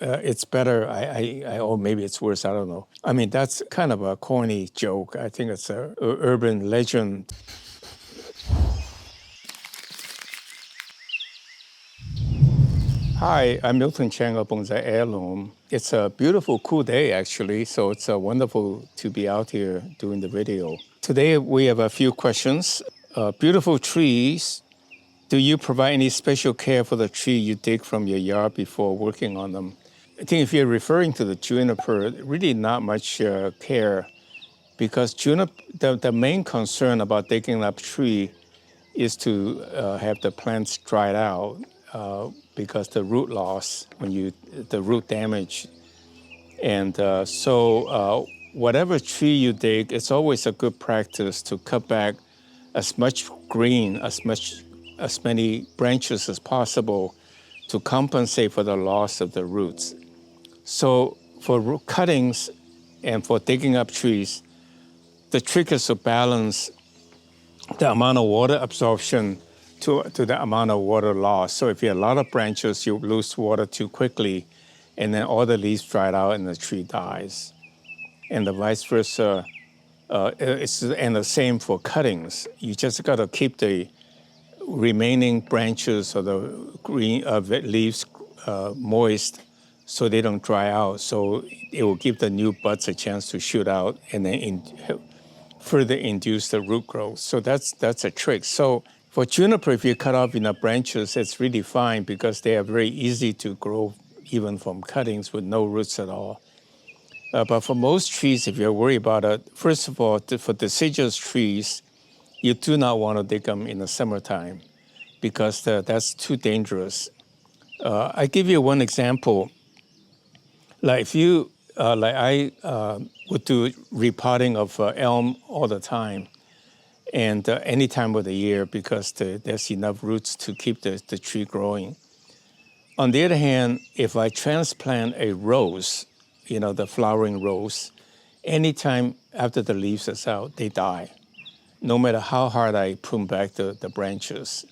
it's better. Or maybe it's worse. I don't know. I mean, that's kind of a corny joke. I think it's a urban legend. Hi, I'm miltonchang of Bonsaiheirloom. It's a beautiful, cool day, actually, so it's wonderful to be out here doing the video. Today, we have a few questions. Beautiful trees. Do you provide any special care for the tree you dig from your yard before working on them? I think if you're referring to the juniper, really not much care, because the main concern about digging up tree is to have the plants dried out. Because the root loss, the root damage. And so whatever tree you dig, it's always a good practice to cut back as much green, as many branches as possible to compensate for the loss of the roots. So for root cuttings and for digging up trees, the trick is to balance the amount of water absorption to the amount of water loss. So if you have a lot of branches, you lose water too quickly, and then all the leaves dried out and the tree dies. And the vice versa, and the same for cuttings. You just got to keep the remaining branches or the green leaves moist so they don't dry out. So it will give the new buds a chance to shoot out and then further induce the root growth. So that's a trick. So for juniper, if you cut off enough branches, it's really fine because they are very easy to grow even from cuttings with no roots at all. But for most trees, if you're worried about it, first of all, for deciduous trees, you do not want to dig them in the summertime because that's too dangerous. I give you one example. Like if you, I would do repotting of elm all the time. And any time of the year because there's enough roots to keep the tree growing. On the other hand, if I transplant a rose, the flowering rose, anytime after the leaves is out, they die, no matter how hard I prune back the branches.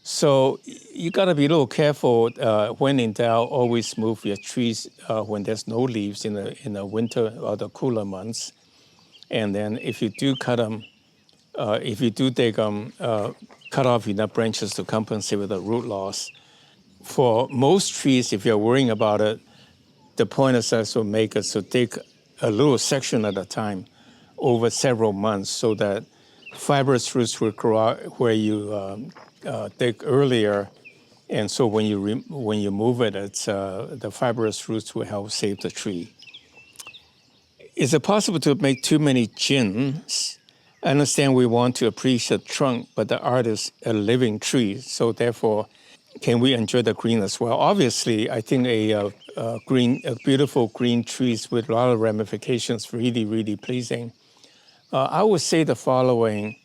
So you got to be a little careful when in doubt. Always move your trees when there's no leaves in the winter or the cooler months. And then if you do cut them, if you do dig them, cut off enough branches to compensate with the root loss. For most trees, if you're worrying about it, the point is also make it so dig a little section at a time over several months so that fibrous roots will grow out where you dig earlier. And so when you move it, the fibrous roots will help save the tree. Is it possible to make too many jins? I understand we want to appreciate the trunk, but the art is a living tree, so therefore, can we enjoy the green as well? Obviously, I think a beautiful green trees with a lot of ramifications, really, really pleasing. I would say the following: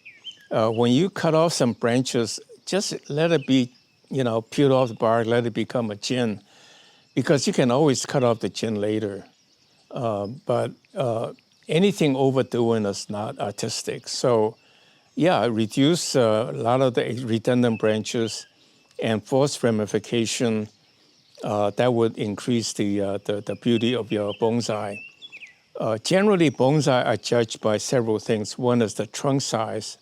when you cut off some branches, just let it be, peel off the bark, let it become a jin, because you can always cut off the jin later. But anything overdoing is not artistic. So, yeah, reduce a lot of the redundant branches and force ramification. That would increase the beauty of your bonsai. Generally, bonsai are judged by several things. One is the trunk size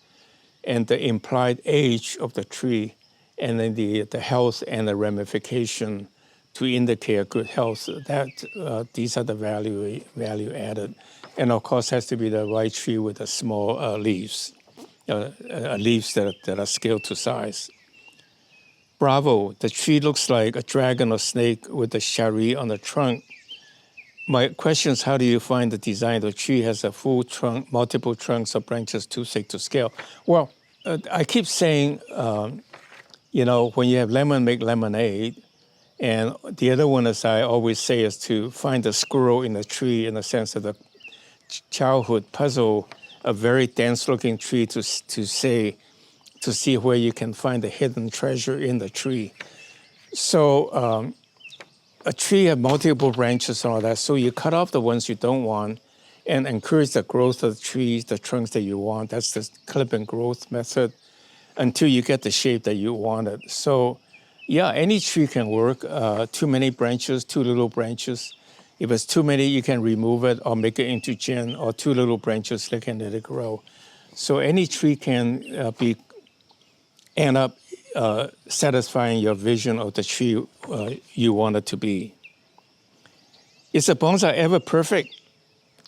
and the implied age of the tree, and then the health and the ramification to indicate a good health. These are the value added. And of course, has to be the right tree with the small leaves, leaves that are scaled to size. Bravo, the tree looks like a dragon or snake with a shari on the trunk. My question is, how do you find the design? The tree has a full trunk, multiple trunks or branches too thick to scale. Well, I keep saying, when you have lemon, make lemonade. And the other one, as I always say, is to find the squirrel in the tree in the sense of the childhood puzzle, a very dense-looking tree to see where you can find the hidden treasure in the tree. So a tree has multiple branches and all that, so you cut off the ones you don't want and encourage the growth of the trees, the trunks that you want. That's the clip and growth method until you get the shape that you wanted. So Yeah, any tree can work. Too many branches, too little branches. If it's too many, you can remove it or make it into gin, or too little branches, they can let it grow. So any tree can end up satisfying your vision of the tree you want it to be. Is a bonsai ever perfect?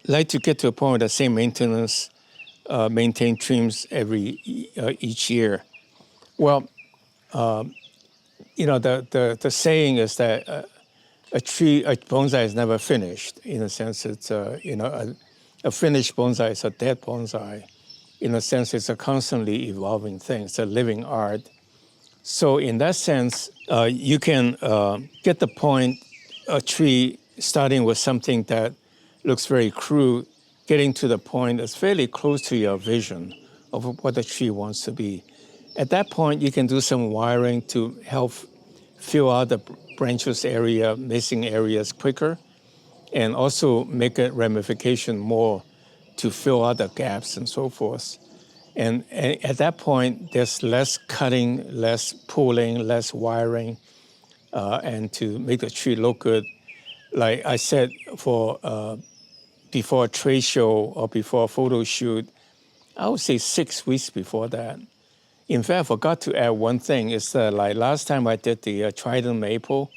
Like to get to a point with the same maintenance, maintain trims each year. Well, the saying is that a bonsai is never finished. In a sense, it's a finished bonsai is a dead bonsai. In a sense, it's a constantly evolving thing. It's a living art. So in that sense, you can get the point, a tree starting with something that looks very crude, getting to the point that's fairly close to your vision of what the tree wants to be. At that point, you can do some wiring to help fill out the branches area, missing areas quicker, and also make a ramification more to fill out the gaps and so forth. And at that point, there's less cutting, less pulling, less wiring, and to make the tree look good. Like I said, before a trade show or before a photo shoot, I would say 6 weeks before that. In fact, I forgot to add one thing. Is that like last time I did the trident maple,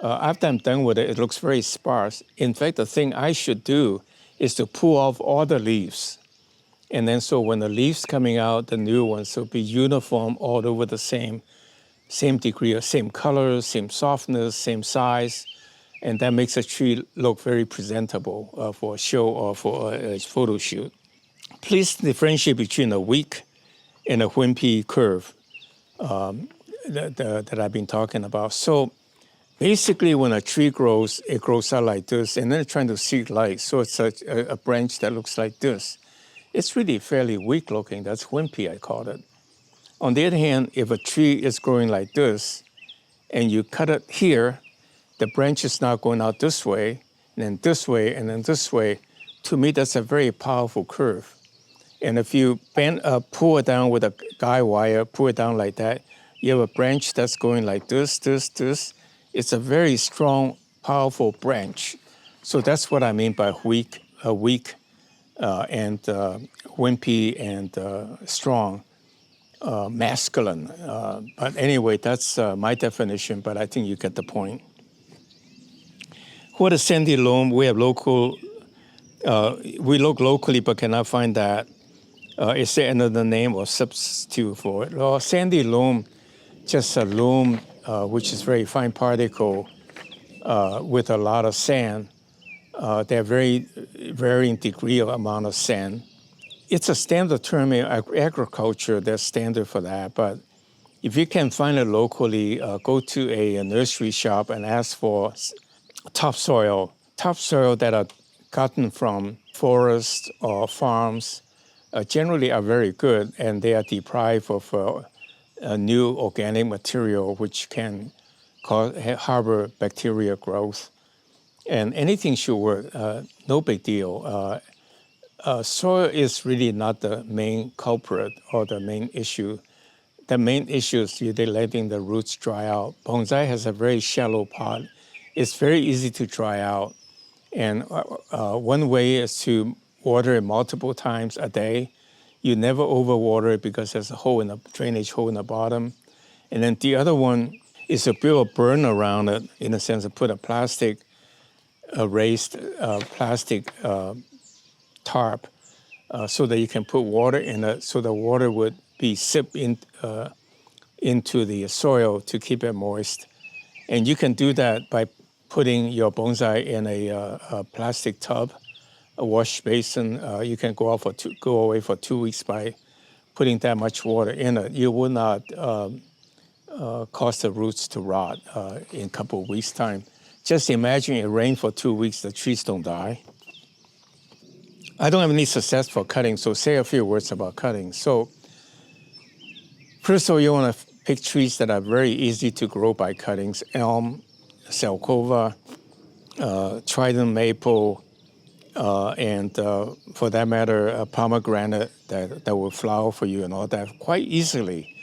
after I'm done with it, it looks very sparse. In fact, the thing I should do is to pull off all the leaves. And then so when the leaves coming out, the new ones will be uniform all over the same degree, of same color, same softness, same size. And that makes a tree look very presentable for a show or for a photo shoot. Please differentiate between a weak and a wimpy curve that I've been talking about. So basically, when a tree grows, it grows out like this, and then it's trying to seek light. So it's a branch that looks like this. It's really fairly weak looking. That's wimpy, I call it. On the other hand, if a tree is growing like this, and you cut it here, the branch is now going out this way, and then this way, and then this way. To me, that's a very powerful curve. And if you pull it down with a guide wire, pull it down like that, you have a branch that's going like this, this, this. It's a very strong, powerful branch. So that's what I mean by weak and wimpy and strong, masculine. But anyway, that's my definition, but I think you get the point. What is sandy loam? We have we look locally but cannot find that. Is there another name or substitute for it? Well, sandy loam, just a loam which is very fine particle with a lot of sand. They're very varying degree of amount of sand. It's a standard term in agriculture. There's standard for that. But if you can find it locally, go to a nursery shop and ask for topsoil that are gotten from forests or farms. Generally are very good, and they are deprived of a new organic material which can harbor bacteria growth. And anything should work, no big deal. Soil is really not the main culprit or the main issue. The main issue is you're letting the roots dry out. Bonsai has a very shallow pot. It's very easy to dry out. And one way is to water it multiple times a day. You never overwater it because there's a drainage hole in the bottom. And then the other one is to build a berm around it, in a sense, to put a raised plastic tarp so that you can put water in it, so the water would be sipped into the soil to keep it moist. And you can do that by putting your bonsai in a plastic tub, a wash basin. You can go away for 2 weeks by putting that much water in it. You will not cause the roots to rot in a couple of weeks' time. Just imagine it rained for 2 weeks, the trees don't die. I don't have any success for cutting, so say a few words about cutting. So first of all, you want to pick trees that are very easy to grow by cuttings: elm, Salcova, trident maple, and for that matter, pomegranate that will flower for you and all that quite easily.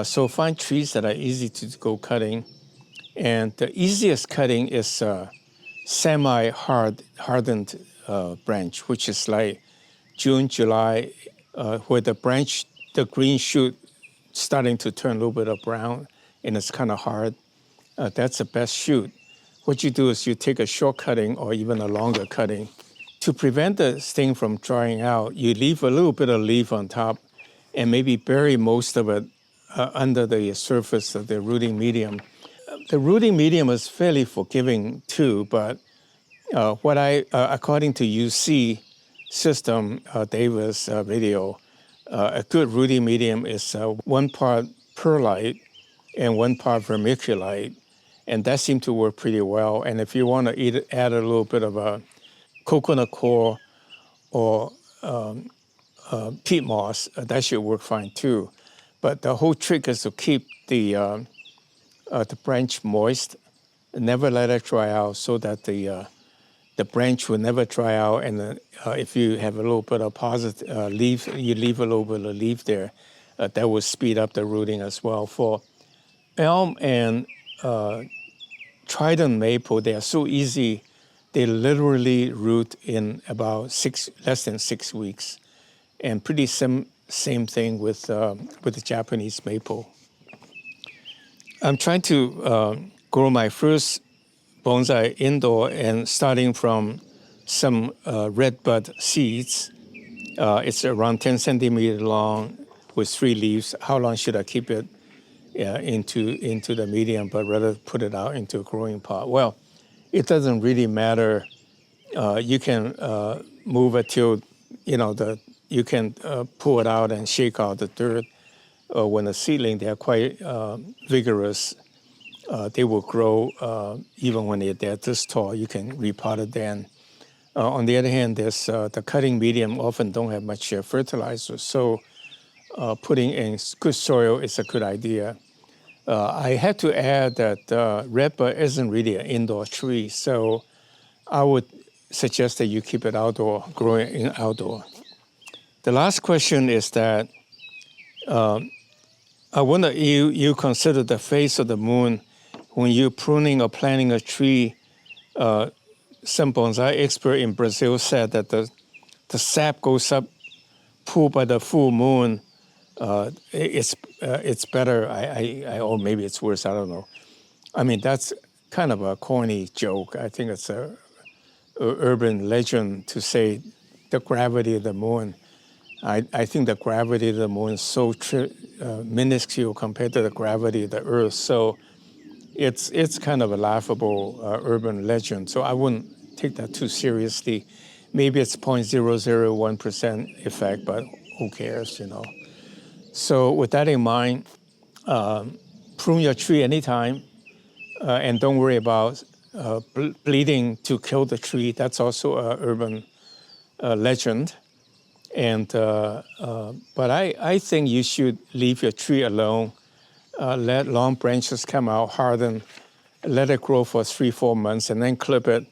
So find trees that are easy to go cutting. And the easiest cutting is semi-hardened branch, which is like June, July, where the branch, the green shoot starting to turn a little bit of brown and it's kind of hard. That's the best shoot. What you do is you take a short cutting or even a longer cutting. To prevent the sting from drying out, you leave a little bit of leaf on top and maybe bury most of it under the surface of the rooting medium. The rooting medium is fairly forgiving too, but according to UC system, Davis video, a good rooting medium is 1 part perlite and 1 part vermiculite, and that seemed to work pretty well. And if you want to add a little bit of a coconut coir or peat moss, that should work fine too. But the whole trick is to keep the branch moist, never let it dry out, so that the branch will never dry out. And if you have a little bit of positive leaf, you leave a little bit of leaf there, that will speed up the rooting as well. For elm and trident maple, they are so easy. They literally root in about less than 6 weeks. And pretty same thing with the Japanese maple. I'm trying to grow my first bonsai indoor and starting from some red bud seeds. It's around 10 centimeters long with 3 leaves. How long should I keep it into the medium, but rather put it out into a growing pot? Well, it doesn't really matter. You can move it till, you can pull it out and shake out the dirt. When a seedling, they are quite vigorous. They will grow even when they're this tall. You can repot it then. On the other hand, there's the cutting medium often don't have much fertilizer, so putting in good soil is a good idea. I had to add that redbud isn't really an indoor tree, so I would suggest that you keep it outdoor, growing in outdoor. The last question is that I wonder if you consider the phase of the moon when you're pruning or planting a tree. Some bonsai expert in Brazil said that the sap goes up pulled by the full moon. It's better. Or maybe it's worse. I don't know. I mean, that's kind of a corny joke. I think it's a urban legend to say the gravity of the moon. I think the gravity of the moon is so minuscule compared to the gravity of the Earth. So it's kind of a laughable urban legend. So I wouldn't take that too seriously. Maybe it's 0.001% effect, but who cares, So with that in mind, prune your tree anytime, and don't worry about bleeding to kill the tree. That's also an urban legend. And but I think you should leave your tree alone. Let long branches come out, harden, let it grow for 3-4 months, and then clip it.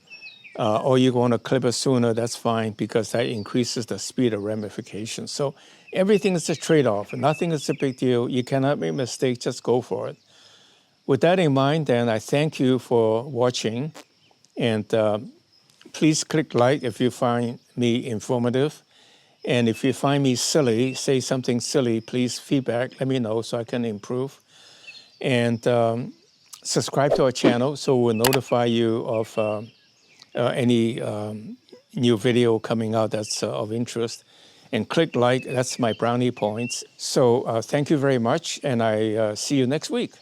Or you want to clip it sooner, that's fine, because that increases the speed of ramification. So everything is a trade-off. Nothing is a big deal. You cannot make mistakes. Just go for it. With that in mind, then, I thank you for watching. And please click like if you find me informative. And if you find me silly, say something silly, please feedback. Let me know so I can improve. And subscribe to our channel so we'll notify you of any new video coming out that's of interest. And click like, that's my brownie points. So thank you very much, and I see you next week.